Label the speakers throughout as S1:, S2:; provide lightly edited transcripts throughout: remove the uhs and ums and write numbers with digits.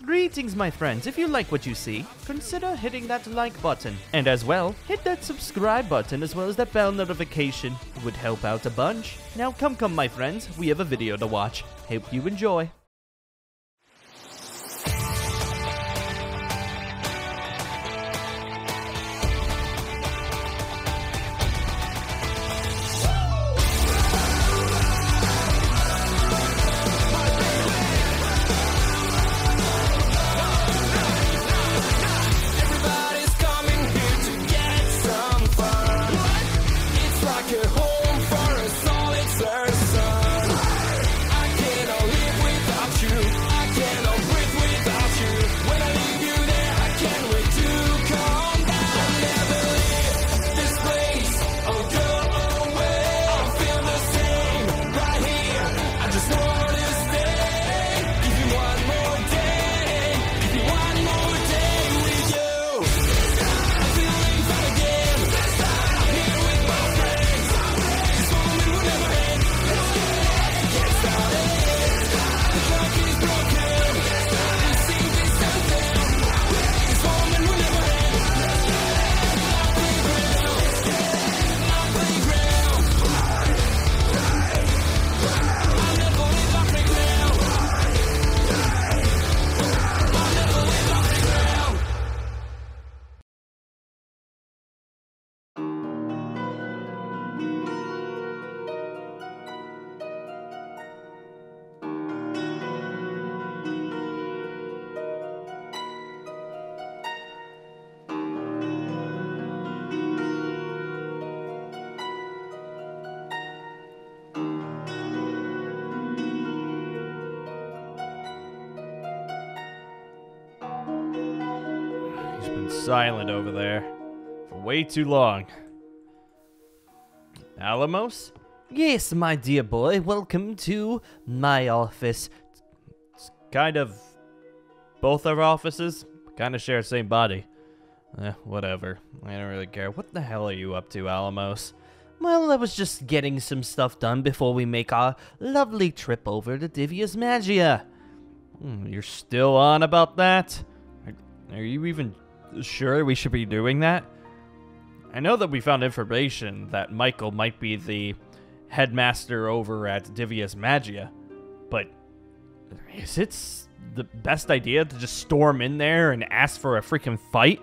S1: Greetings, my friends. If you like what you see, consider hitting that like button. And as well, hit that subscribe button as well as that bell notification. It would help out a bunch. Now come, my friends. We have a video to watch. Hope you enjoy. Silent over there for way too long. Allumos? Yes, my dear boy, welcome to my office. It's kind of both our offices kind of share the same body. Whatever. I don't really care. What the hell are you up to, Allumos? Well, I was just getting some stuff done before we make our lovely trip over to Divinus Magia. You're still on about that? Are you even sure we should be doing that? I know that we found information that Michael might be the headmaster over at Divinus Magia, but is it the best idea to just storm in there and ask for a freaking fight?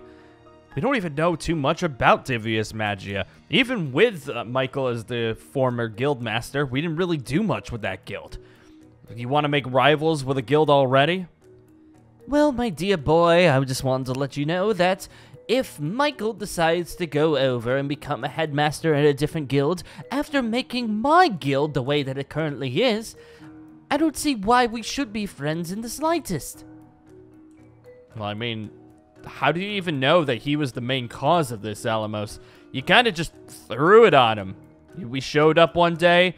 S1: We don't even know too much about Divinus Magia. Even with Michael as the former guild master, we didn't really do much with that guild. You want to make rivals with a guild already? Well, my dear boy, I just wanted to let you know that if Michael decides to go over and become a headmaster at a different guild after making my guild the way that it currently is, I don't see why we should be friends in the slightest. Well, I mean, how do you even know that he was the main cause of this, Allumos? You kind of just threw it on him. We showed up one day,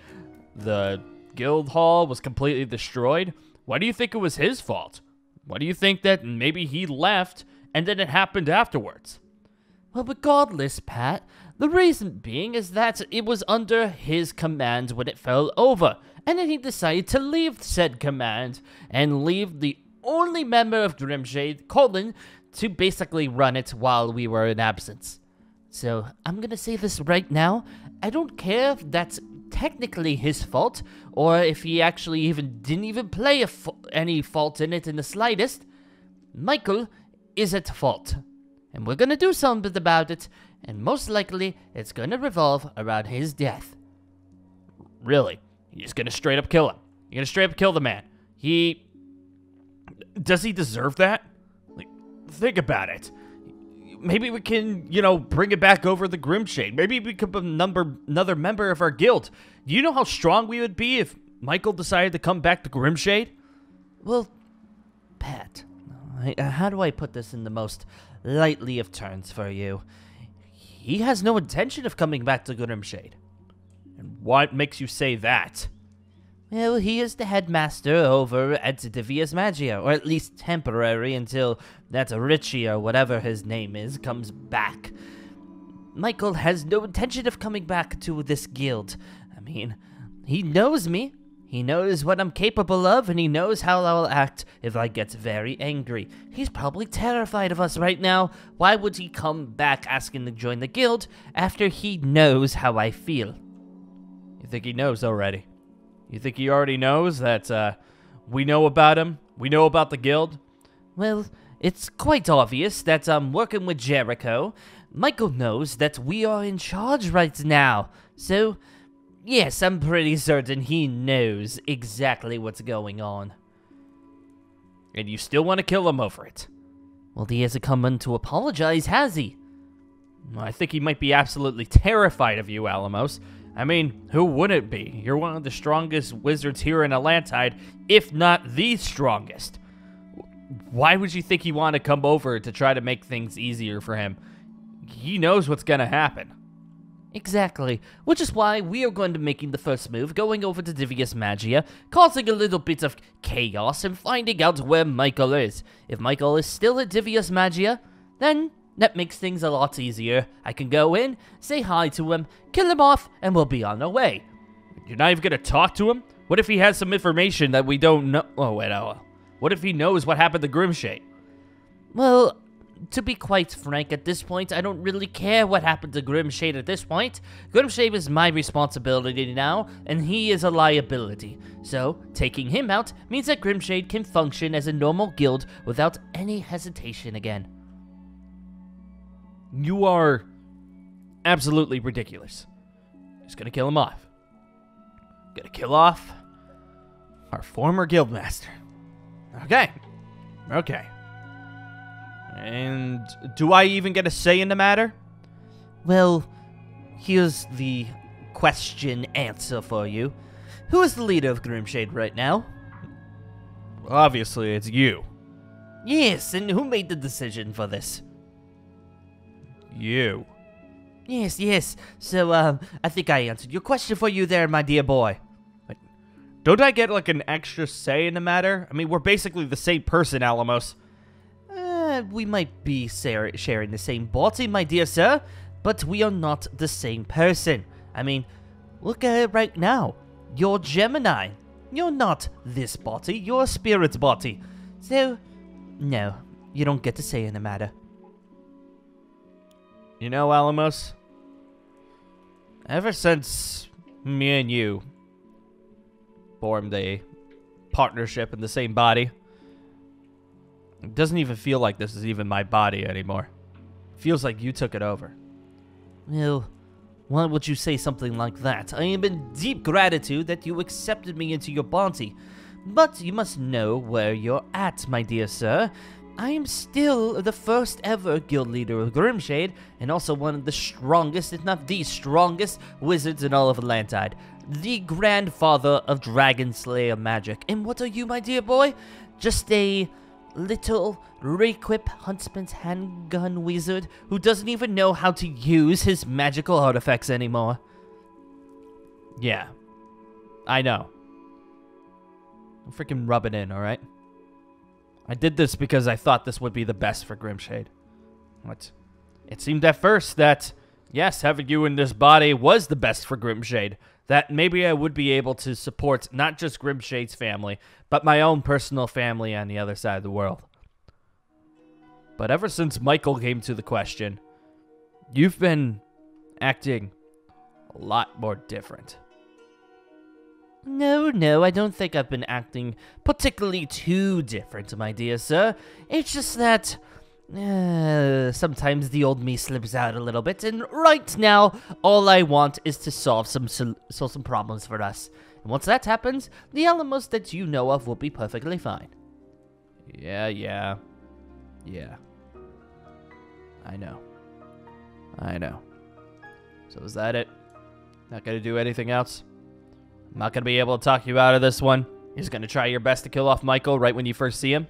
S1: the guild hall was completely destroyed. Why do you think it was his fault? Why do you think that maybe he left and then it happened afterwards? Well, regardless, Pat, the reason being is that it was under his command when it fell over, and then he decided to leave said command and leave the only member of Grimshade, Colin, to basically run it while we were in absence. So, I'm gonna say this right now, I don't care if that's technically his fault, or if he actually didn't even play any fault in it in the slightest. Michael is at fault, and we're gonna do something about it, and most likely it's gonna revolve around his death. Really? You're just gonna straight up kill him? You're gonna straight up kill the man? Does he deserve that? Like, think about it. Maybe we can, bring it back over the Grimshade. Maybe we could become another member of our guild. Do you know how strong we would be if Michael decided to come back to Grimshade? Well, Pat, how do I put this in the most lightly of terms for you? He has no intention of coming back to Grimshade. And what makes you say that? Well, he is the headmaster over at Divinus Magia, or at least temporary until that Richie or whatever his name is comes back. Michael has no intention of coming back to this guild. I mean, he knows me. He knows what I'm capable of, and he knows how I'll act if I get very angry. He's probably terrified of us right now. Why would he come back asking to join the guild after he knows how I feel? You think he knows already? You think he already knows that we know about him? We know about the guild? Well, it's quite obvious that I'm working with Jericho. Michael knows that we are in charge right now. So, yes, I'm pretty certain he knows exactly what's going on. And you still want to kill him over it? Well, he hasn't come in to apologize, has he? I think he might be absolutely terrified of you, Allumos. I mean, who wouldn't be? You're one of the strongest wizards here in Atlantide, if not the strongest. Why would you think he want to come over to try to make things easier for him? He knows what's gonna happen. Exactly, which is why we are going to be making the first move, going over to Divinus Magia, causing a little bit of chaos and finding out where Michael is. If Michael is still at Divinus Magia, then that makes things a lot easier. I can go in, say hi to him, kill him off, and we'll be on our way. You're not even gonna talk to him? What if he has some information that we don't know? Oh, wait, what if he knows what happened to Grimshade? Well, to be quite frank, at this point, I don't really care what happened to Grimshade at this point. Grimshade is my responsibility now, and he is a liability. So, taking him out means that Grimshade can function as a normal guild without any hesitation again. You are absolutely ridiculous. Just gonna kill him off. Gonna kill off our former guildmaster. Okay. Okay. And do I even get a say in the matter? Well, here's the question answer for you. Who is the leader of Grimshade right now? Obviously, it's you. Yes, and who made the decision for this? You. Yes. So, I think I answered your question for you there, my dear boy. Wait, don't I get, like, an extra say in the matter? I mean, we're basically the same person, Allumos. We might be sharing the same body, my dear sir, but we are not the same person. I mean, look at it right now. You're Gemini. You're not this body, you're a spirit body. So, no, you don't get to say in the matter. You know, Allumos, ever since me and you formed a partnership in the same body, it doesn't even feel like this is even my body anymore. It feels like you took it over. Well, why would you say something like that? I am in deep gratitude that you accepted me into your body. But you must know where you're at, my dear sir. I am still the first ever guild leader of Grimshade, and also one of the strongest, if not the strongest, wizards in all of Atlantide. The grandfather of Dragon Slayer magic. And what are you, my dear boy? Just a little re-equip huntsman's handgun wizard who doesn't even know how to use his magical artifacts anymore. Yeah, I know. I'm freaking rubbing in, alright? I did this because I thought this would be the best for Grimshade. What? It seemed at first that, yes, having you in this body was the best for Grimshade. That maybe I would be able to support not just Grimshade's family, but my own personal family on the other side of the world. But ever since Michael came to the question, you've been acting a lot more different. No, I don't think I've been acting particularly too different, my dear sir. It's just that sometimes the old me slips out a little bit, and right now, all I want is to solve some problems for us. And once that happens, the Allumos that you know of will be perfectly fine. Yeah. I know. So is that it? Not gonna do anything else? I'm not gonna be able to talk you out of this one. You're just gonna try your best to kill off Michael right when you first see him?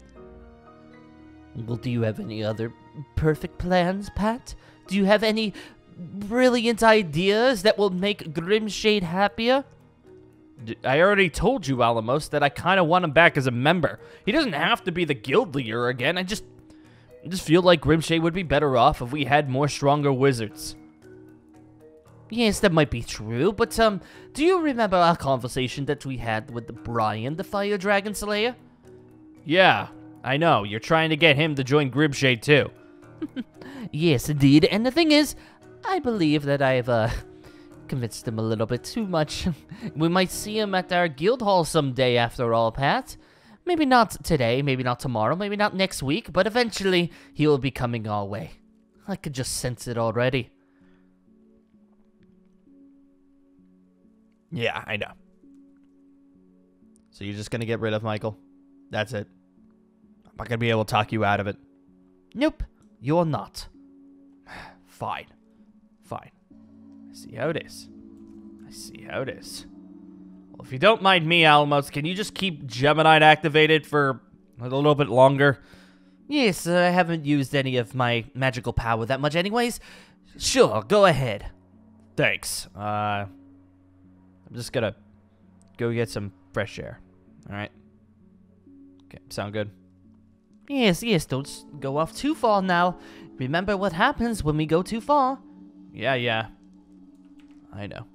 S1: Well, do you have any other perfect plans, Pat? Do you have any brilliant ideas that will make Grimshade happier? I already told you, Allumos, that I kind of want him back as a member. He doesn't have to be the guild leader again. I just feel like Grimshade would be better off if we had more stronger wizards. Yes, that might be true, but, do you remember our conversation that we had with Brian, the Fire Dragon Slayer? Yeah, I know. You're trying to get him to join Grimshade, too. Yes, indeed. And the thing is, I believe that I've, convinced him a little bit too much. We might see him at our guild hall someday, after all, Pat. Maybe not today, maybe not tomorrow, maybe not next week, but eventually he will be coming our way. I could just sense it already. Yeah, I know. So you're just gonna get rid of Michael? That's it? I'm not gonna be able to talk you out of it. Nope, you're not. Fine. Fine. I see how it is. I see how it is. Well, if you don't mind me, Allumos, can you just keep Gemini activated for a little bit longer? Yes, I haven't used any of my magical power that much anyways. Sure, go ahead. Thanks. I'm just gonna go get some fresh air. Alright? Okay, sound good? Yes, don't go off too far now. Remember what happens when we go too far. Yeah. I know.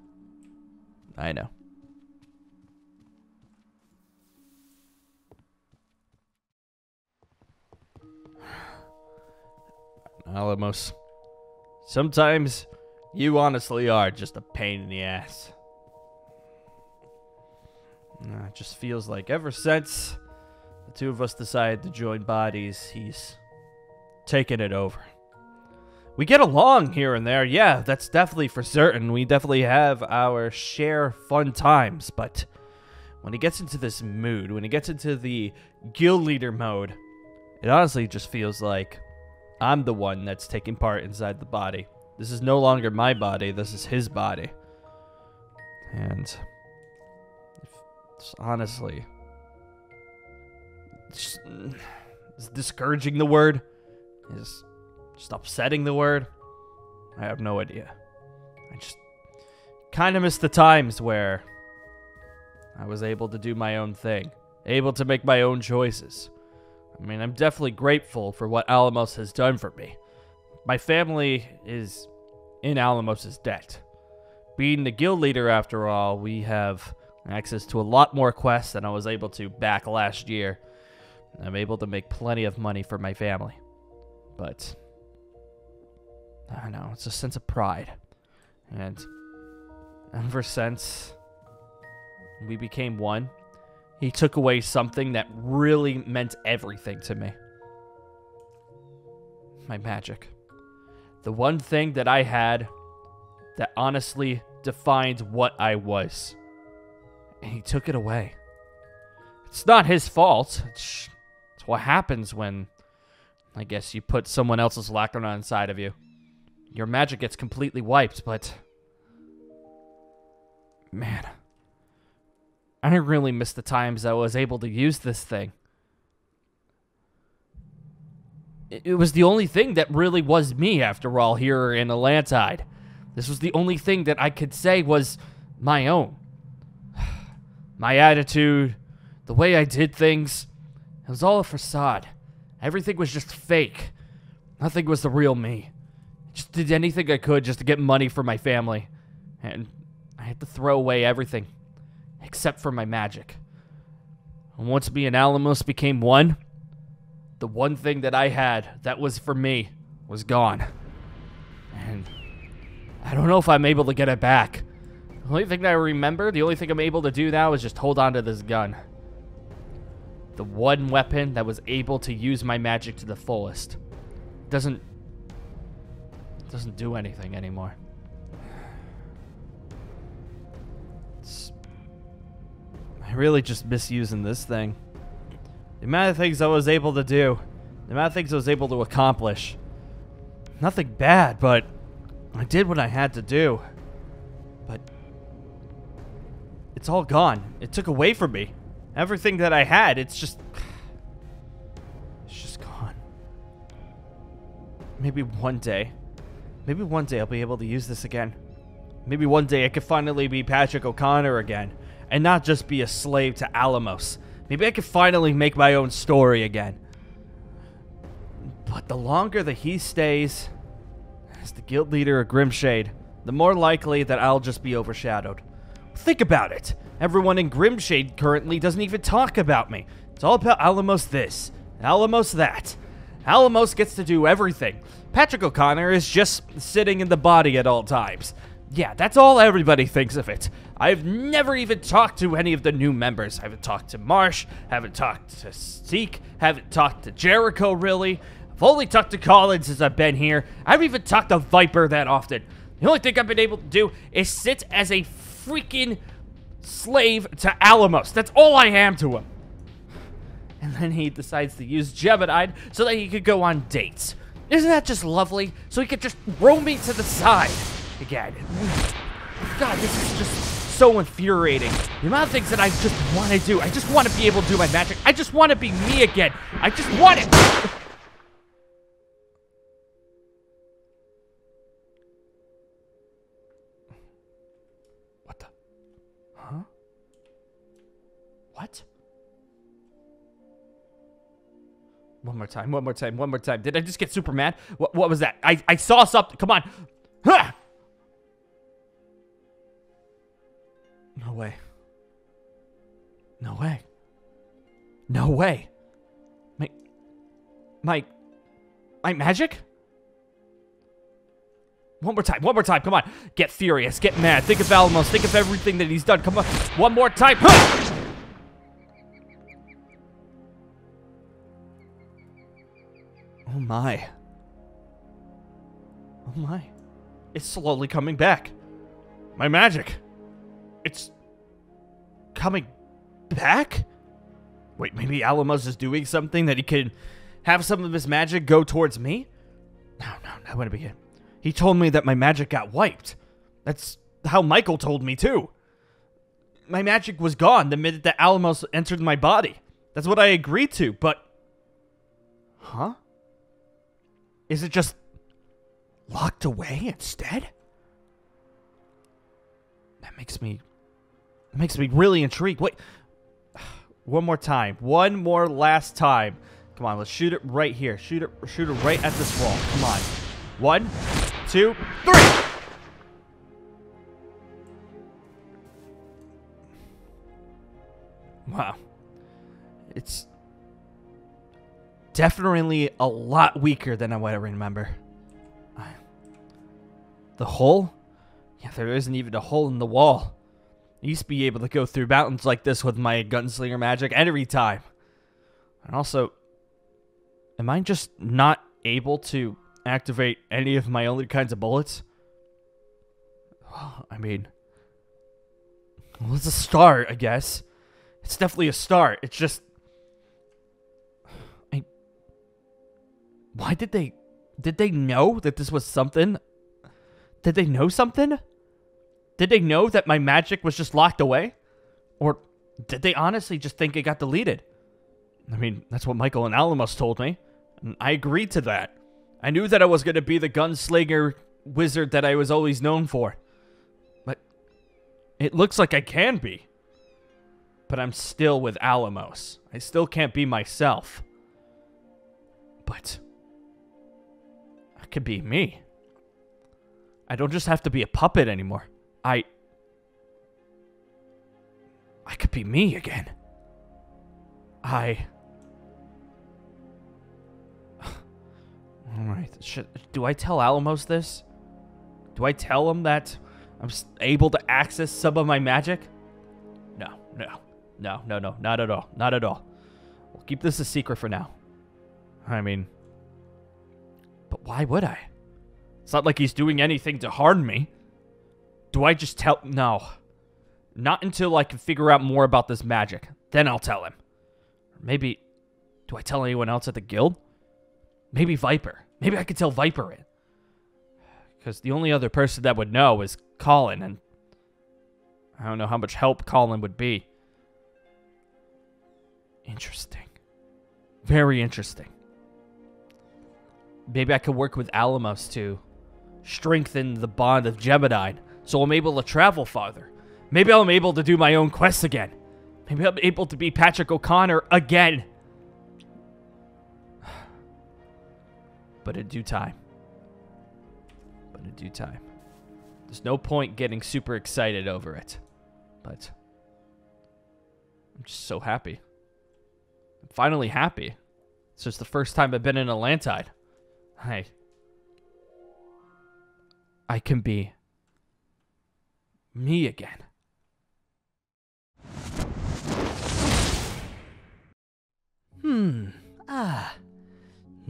S1: Allumos, sometimes you honestly are just a pain in the ass. It just feels like ever since the two of us decided to join bodies, he's taken it over. We get along here and there, yeah, that's definitely for certain. We definitely have our share fun times, but when he gets into this mood, when he gets into the guild leader mode, it honestly just feels like I'm the one that's taking part inside the body. This is no longer my body, this is his body. And it's honestly, is discouraging the word? Is just upsetting the word? I have no idea. I just kind of miss the times where I was able to do my own thing, able to make my own choices. I mean, I'm definitely grateful for what Allumos has done for me. My family is in Allumos's debt. Being the guild leader, after all, we have access to a lot more quests than I was able to back last year. I'm able to make plenty of money for my family. But I don't know, it's a sense of pride. And ever since we became one, he took away something that really meant everything to me. My magic. The one thing that I had that honestly defined what I was. And he took it away. It's not his fault. It's what happens when, I guess, you put someone else's lacuna inside of you. Your magic gets completely wiped, but man, I really miss the times I was able to use this thing. It was the only thing that really was me, after all, here in Atlantide. This was the only thing that I could say was my own. My attitude, the way I did things, it was all a facade. Everything was just fake. Nothing was the real me. I just did anything I could just to get money for my family. And I had to throw away everything, except for my magic. And once me and Allumos became one, the one thing that I had that was for me was gone. And I don't know if I'm able to get it back. The only thing that I remember, the only thing I'm able to do now is just hold on to this gun. The one weapon that was able to use my magic to the fullest. Doesn't do anything anymore. I really just miss using this thing. The amount of things I was able to do. The amount of things I was able to accomplish. Nothing bad, but I did what I had to do. But it's all gone. It took away from me. Everything that I had, it's just gone. Maybe one day I'll be able to use this again. Maybe one day I could finally be Patrick O'Connor again, and not just be a slave to Allumos. Maybe I could finally make my own story again. But the longer that he stays as the guild leader of Grimshade, the more likely that I'll just be overshadowed. Think about it. Everyone in Grimshade currently doesn't even talk about me. It's all about Allumos this, Allumos that. Allumos gets to do everything. Patrick O'Connor is just sitting in the body at all times. Yeah, that's all everybody thinks of it. I've never even talked to any of the new members. I haven't talked to Marsh, haven't talked to Zeke, haven't talked to Jericho, really. I've only talked to Colin since I've been here. I haven't even talked to Viper that often. The only thing I've been able to do is sit as a freaking slave to Allumos. That's all I am to him. And then he decides to use Gemini so that he could go on dates. Isn't that just lovely? So he could just roll me to the side again. God, this is just so infuriating. The amount of things that I just want to do. I just want to be able to do my magic. I just want to be me again. I just want it. What the? Huh? What? One more time, one more time, one more time. Did I just get super mad? What was that? I saw something. Come on. Huh! No way. No way. No way. My magic? One more time, come on. Get furious, get mad. Think of Allumos, think of everything that he's done. Come on, one more time. Huh! Oh my. Oh my. It's slowly coming back. My magic. It's coming back? Wait, maybe Allumos is doing something that he could have some of his magic go towards me? No, that wouldn't be it. He told me that my magic got wiped. That's how Michael told me too. My magic was gone the minute that Allumos entered my body. That's what I agreed to, but... Huh? Is it just locked away instead? That makes me really intrigued. Wait. One more time. One more last time. Come on, let's shoot it right here. Shoot it right at this wall. Come on. 1, 2, 3. Wow. It's definitely a lot weaker than I would remember. The hole? Yeah, there isn't even a hole in the wall. I used to be able to go through mountains like this with my gunslinger magic every time. And also, am I just not able to activate any of my only kinds of bullets? I mean, well, it's a start, I guess. It's definitely a start. It's just... Why did they know that this was something? Did they know something? Did they know that my magic was just locked away? Or did they honestly just think it got deleted? I mean, that's what Michael and Allumos told me. And I agreed to that. I knew that I was going to be the gunslinger wizard that I was always known for. But it looks like I can be. But I'm still with Allumos. I still can't be myself. But I could be me. I don't just have to be a puppet anymore. I could be me again. Alright, do I tell Allumos this? Do I tell him that I'm able to access some of my magic? No, not at all. Not at all. We'll keep this a secret for now. I mean, but why would I? It's not like he's doing anything to harm me. Do I just tell... No. Not until I can figure out more about this magic. Then I'll tell him. Maybe... Do I tell anyone else at the guild? Maybe Viper. Maybe I could tell Viper it. Because the only other person that would know is Colin, and... I don't know how much help Colin would be. Interesting. Very interesting. Maybe I could work with Allumos to strengthen the bond of Gemini, so I'm able to travel farther. Maybe I'm able to do my own quests again. Maybe I'm able to be Patrick O'Connor again. But in due time. There's no point getting super excited over it. But I'm just so happy. I'm finally happy. It's just the first time I've been in a Lantide. I can be me again.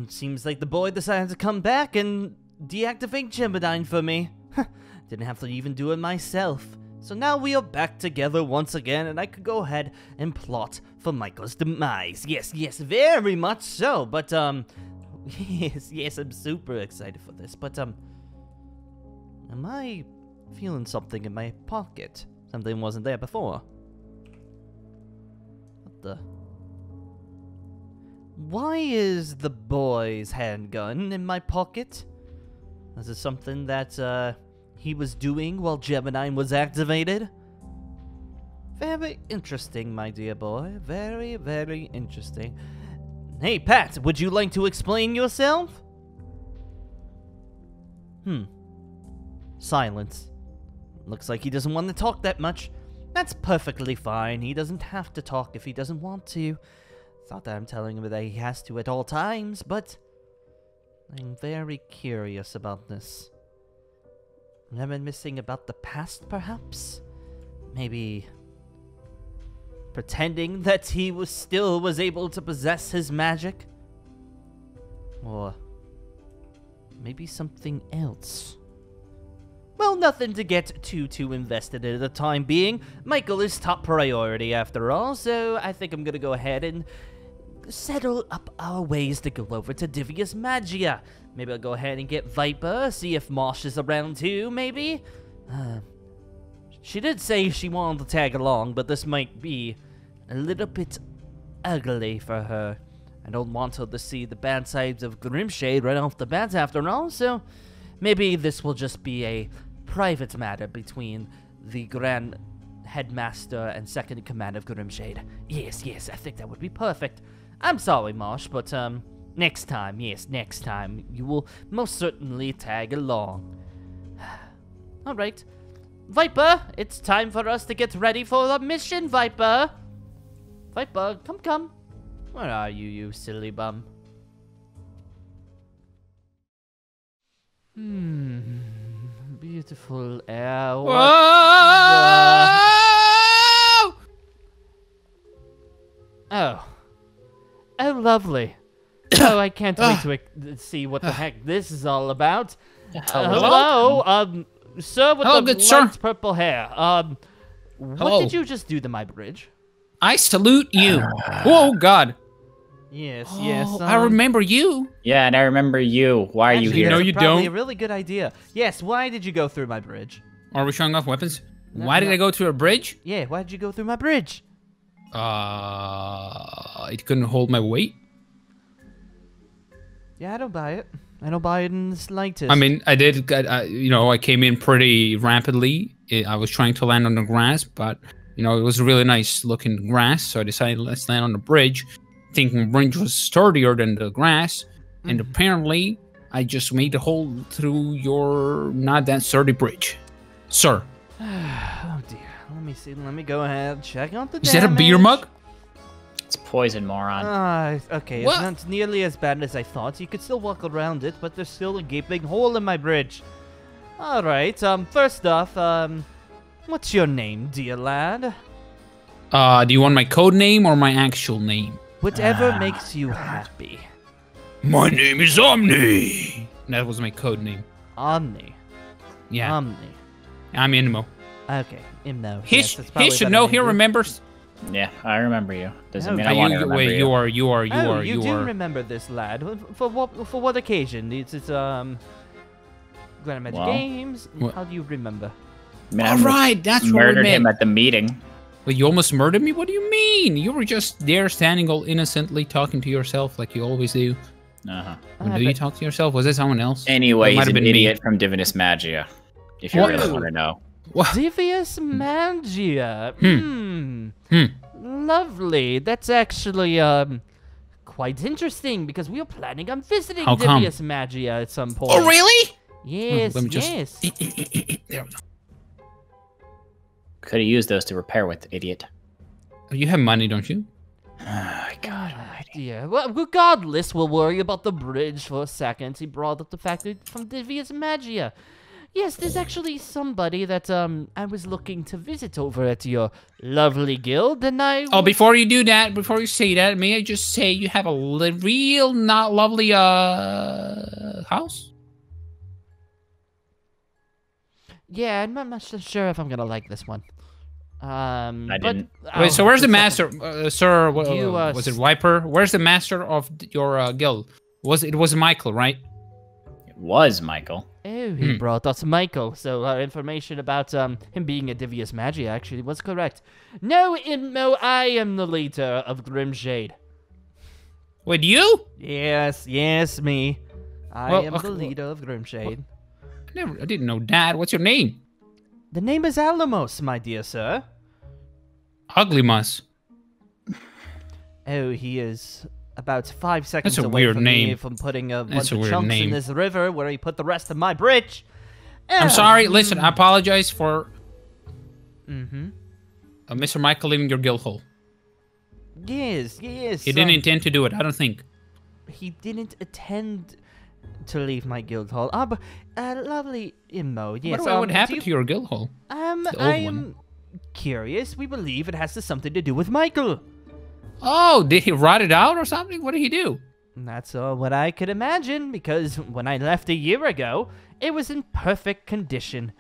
S1: It seems like the boy decided to come back and deactivate Gemini for me. Didn't have to even do it myself. So now we are back together once again, and I could go ahead and plot for Michael's demise. Yes, very much so. But, yes, I'm super excited for this. But, am I feeling something in my pocket? Something wasn't there before. What the? Why is the boy's handgun in my pocket? Is this something that, he was doing while Gemini was activated? Very interesting, my dear boy. Very, very interesting. Hey, Pat, would you like to explain yourself? Silence. Looks like he doesn't want to talk that much. That's perfectly fine. He doesn't have to talk if he doesn't want to. It's not that I'm telling him that he has to at all times, but I'm very curious about this. Reminiscing about the past, perhaps? Maybe pretending that he was able to possess his magic? Or maybe something else? Well, nothing to get too invested in at the time being. Michael is top priority after all, so I think I'm gonna go ahead and settle up our ways to go over to Divinus Magia. Maybe I'll go ahead and get Viper, see if Mosh is around too, maybe? She did say she wanted to tag along, but this might be a little bit ugly for her. I don't want her to see the bad sides of Grimshade right off the bat after all, so maybe this will just be a private matter between the Grand Headmaster and Second in Command of Grimshade. Yes, I think that would be perfect. I'm sorry, Mosh, but, next time, you will most certainly tag along. Alright. Viper, it's time for us to get ready for the mission, Viper! Viper, come. Where are you, you silly bum? Beautiful air. Oh, lovely. Oh, I can't wait to see what the heck this is all about. Hello, sir with the light purple hair. What did you just do to my bridge?
S2: I salute you. Oh, God.
S1: Yes.
S2: I remember you.
S3: Yeah, and I remember you. Why are you here?
S2: No, you
S1: probably
S2: don't.
S1: A really good idea. Yes, why did you go through my bridge?
S2: Are we showing off weapons? Why did I go through a bridge?
S1: Yeah, why did you go through my bridge?
S2: It couldn't hold my weight.
S1: Yeah, I don't buy it. I don't buy it in the slightest.
S2: I mean, I did, I came in pretty rapidly. I was trying to land on the grass, but, it was really nice looking grass, so I decided let's land on the bridge, thinking the bridge was sturdier than the grass, and apparently, I just made a hole through your not that sturdy bridge. Sir.
S1: Oh, dear. Let me see. Let me go ahead and check out the damage.
S2: Is that a beer mug?
S3: It's poison, moron.
S1: Okay.
S2: What?
S1: It's not nearly as bad as I thought. You could still walk around it, but there's still a gaping hole in my bridge. Alright, first off, what's your name, dear lad?
S2: Do you want my code name or my actual name?
S1: Whatever makes you happy.
S2: My name is Omni. That was my code name.
S1: Omni.
S2: Yeah.
S1: Omni.
S2: I'm Inmo.
S1: Okay, Inmo.
S2: He should know. He remembers.
S3: Yeah, I remember you. Doesn't mean
S2: I
S3: I want to remember you.
S1: You do remember this lad. For what occasion? It's Grand Magic Games.
S2: What?
S1: How do you remember?
S2: All right, that's what we
S3: murdered
S2: meant.
S3: him at the meeting.
S2: Wait, you almost murdered me? What do you mean? You were just there standing all innocently talking to yourself like you always do. Or do you talk to yourself? Was it someone else?
S3: Anyway, he's an idiot from Divinus Magia. If you really want to know.
S2: What?
S1: Divinus Magia. Lovely. That's actually quite interesting because we are planning on visiting Divinus Magia at some point.
S2: Oh, really?
S1: Yes,
S2: Let me just...
S1: yes.
S2: There we go.
S3: Could have used those to repair with, idiot.
S2: You have money, don't you?
S3: God almighty.
S1: Yeah, well, regardless, we'll worry about the bridge for a second. He brought up the fact that from Divinus Magia. Yes, there's actually somebody that I was looking to visit over at your lovely guild, and I...
S2: Oh, before you do that, before you say that, may I just say you have a real not lovely house?
S1: Yeah, I'm not so sure if I'm gonna like this one.
S3: I didn't.
S2: Wait, so where's the
S1: just
S2: master, sir? Was it Wiper? Where's the master of your guild? It was Michael, right?
S3: It was Michael.
S1: Oh, he brought us Michael, so our information about him being a Divinus Magia actually was correct. No, I am the leader of Grimshade.
S2: Wait, you?
S1: Yes, me. I am the leader of Grimshade.
S2: I didn't know that. What's your name?
S1: The name is Allumos, my dear sir.
S2: ALLUMOS'S.
S1: Oh, he is about 5 seconds
S2: That's a
S1: away
S2: weird
S1: from me
S2: name.
S1: from putting a
S2: That's
S1: bunch
S2: a
S1: of
S2: weird
S1: chunks
S2: name.
S1: in this river where he put the rest of my bridge.
S2: I'm sorry. Listen, I apologize for
S1: Mm-hmm.
S2: Mr. Michael leaving your guild hole.
S1: Yes.
S2: He didn't intend to do it, I don't think.
S1: He didn't intend to leave my guild hall. Ah, but lovely Immo. Yes.
S2: What happened to your guild hall?
S1: I
S2: old
S1: am curious. We believe it has something to do with Michael.
S2: Oh, did he rot it out or something? What did he do?
S1: That's all what I could imagine, because when I left a year ago, it was in perfect condition.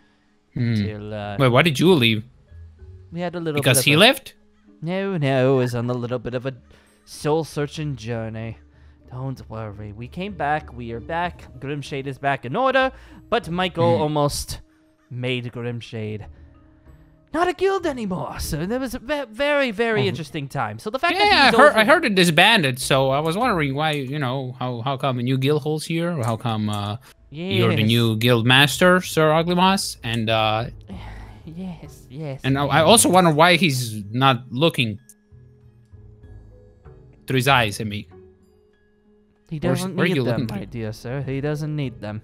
S1: Till,
S2: Wait, why did you leave?
S1: we had a little
S2: Because
S1: bit of
S2: he
S1: a-
S2: left?
S1: No, it was on a little bit of a soul-searching journey. Don't worry, we came back, we are back, Grimshade is back in order, but Michael almost made Grimshade not a guild anymore, so there was a very, very interesting time. So the fact that
S2: Yeah,
S1: he's
S2: I heard it disbanded, so I was wondering why, how come a new guild hole's here? Or how come you're the new guild master, Sir ALLUMOS? And
S1: Yes.
S2: and I also wonder why he's not looking through his eyes at me.
S1: He doesn't
S2: where are
S1: need
S2: you
S1: them,
S2: looking
S1: my dear sir. He doesn't need them.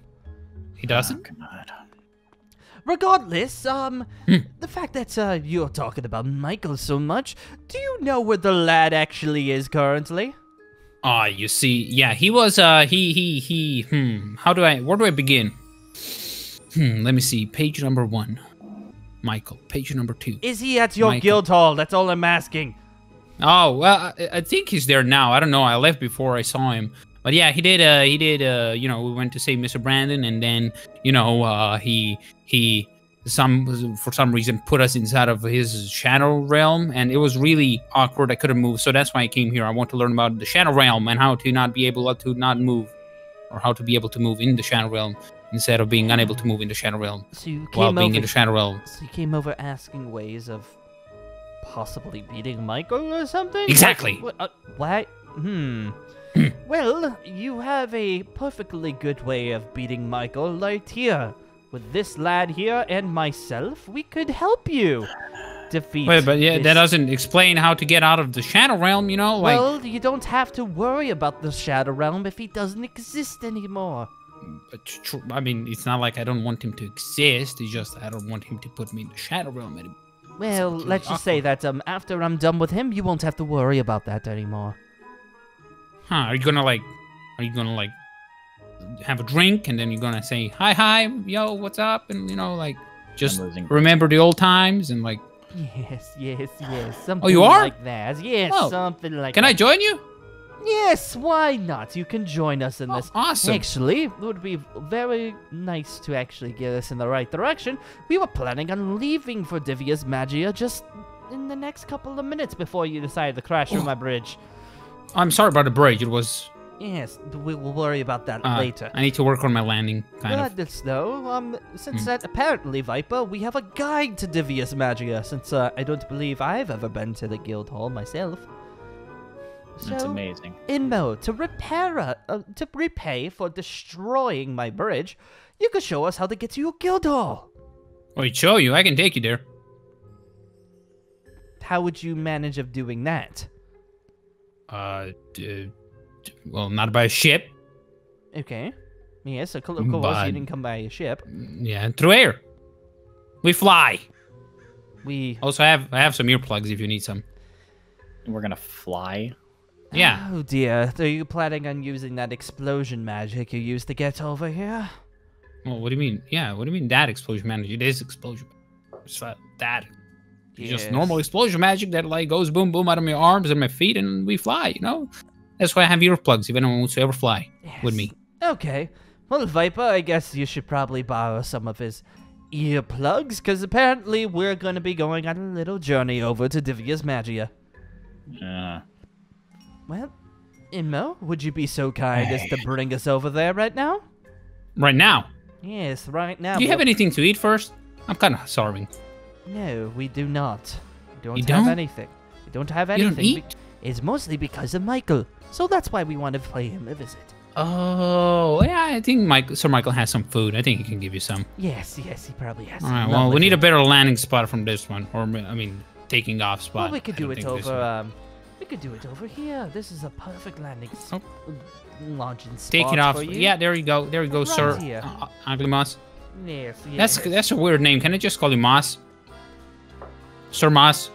S2: He doesn't?
S3: God.
S1: Regardless, the fact that you're talking about Michael so much, do you know where the lad actually is currently?
S2: You see, yeah, he was, where do I begin? Let me see, page number 1. Michael, page number 2.
S1: Is he at your
S2: Michael.
S1: guild hall? That's all I'm asking.
S2: Oh, well, I think he's there now. I don't know, I left before I saw him. But yeah, he did, we went to save Mr. Brandon, and then, he for some reason put us inside of his shadow realm, and it was really awkward. I couldn't move, so that's why I came here. I want to learn about the shadow realm and how to not be able to not move, or how to be able to move in the shadow realm instead of being unable to move in the shadow realm
S1: So you
S2: while
S1: came
S2: being
S1: over.
S2: in the shadow realm.
S1: So you came over asking ways of possibly beating Michael or something?
S2: Exactly.
S1: What? Well, you have a perfectly good way of beating Michael right here. With this lad here and myself, we could help you defeat.
S2: Wait, but yeah,
S1: this.
S2: that doesn't explain how to get out of the shadow realm. Like.
S1: Well, you don't have to worry about the Shadow Realm if he doesn't exist anymore.
S2: But I mean, it's not like I don't want him to exist. It's just I don't want him to put me in the shadow realm anymore.
S1: Well, let's just say that after I'm done with him, you won't have to worry about that anymore.
S2: Huh? Are you gonna have a drink and then you're gonna say hi, yo, what's up, and just remember the old times and like.
S1: Yes. Something
S2: you are?
S1: like that. Yes,
S2: Oh.
S1: something like
S2: Can
S1: that.
S2: I join you?
S1: Yes, why not? You can join us in this.
S2: Awesome.
S1: Actually, it would be very nice to actually get us in the right direction. We were planning on leaving for Divinus Magia just in the next couple of minutes before you decided to crash through my bridge.
S2: I'm sorry about the bridge. It was.
S1: Yes, we will worry about that later.
S2: I need to work on my landing, kind of.
S1: But though, since that apparently, Viper, we have a guide to Divinus Magia, since I don't believe I've ever been to the guild hall myself.
S3: That's
S1: So,
S3: amazing.
S1: Immo, to repay for destroying my bridge, you could show us how to get to your guild hall.
S2: Wait, show you? I can take you there.
S1: How would you manage of doing that?
S2: Well, not by ship.
S1: Okay. Yes, of course you didn't come by a ship.
S2: Yeah, through air. We fly.
S1: We...
S2: Also, I have some earplugs if you need some.
S3: We're gonna fly?
S2: Yeah.
S1: Oh dear, are you planning on using that explosion magic you used to get over here?
S2: Well, what do you mean? Yeah, what do you mean that explosion magic? It is explosion. It's that. It's just normal explosion magic that like goes boom boom out of my arms and my feet and we fly, you know? That's why I have earplugs if anyone wants to ever fly with me.
S1: Okay. Well, Viper, I guess you should probably borrow some of his earplugs, because apparently we're going to be going on a little journey over to Divinus Magia. Well, Inmo, would you be so kind as to bring us over there right now?
S2: Right now?
S1: Yes, right now.
S2: Do you have anything to eat first? I'm kind of starving.
S1: No, we do not. We
S2: You
S1: don't have
S2: don't?
S1: anything. We don't have anything.
S2: You don't eat?
S1: It's mostly because of Michael. So that's why we want to pay him a visit.
S2: Oh, yeah, I think Sir Michael has some food. I think he can give you some.
S1: Yes, he probably has.
S2: All right, well, we need a better landing spot from this one. Or, I mean, taking off spot.
S1: Well, we could do it over,
S2: we
S1: could do it over here. This is a perfect landing launching spot
S2: Take it off.
S1: for you.
S2: Yeah, there you go. There you go,
S1: Right
S2: sir.
S1: here.
S2: Allumos.
S1: Yes.
S2: That's a weird name. Can I just call you Moss? Sir Moss?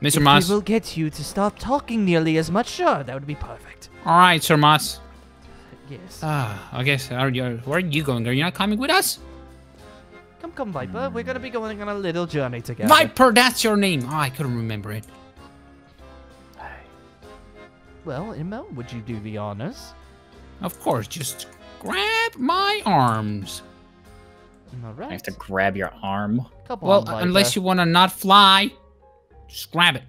S2: Mr. Moss?
S1: We will get you to stop talking nearly as much. Sure, that would be perfect.
S2: All right, Sir Moss.
S1: Yes.
S2: I guess. Where are you going? Are you not coming with us?
S1: Come, Viper. We're gonna be going on a little journey together.
S2: Viper, that's your name. Oh, I couldn't remember it.
S1: Well, Immo, would you do the honors?
S2: Of course, just grab my arms.
S1: All right.
S3: I have to grab your arm.
S1: Come
S2: Well,
S1: on, Viper.
S2: unless you want to not fly, just grab it.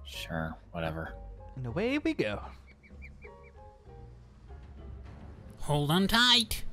S3: Sure, whatever.
S1: And away we go.
S2: Hold on tight.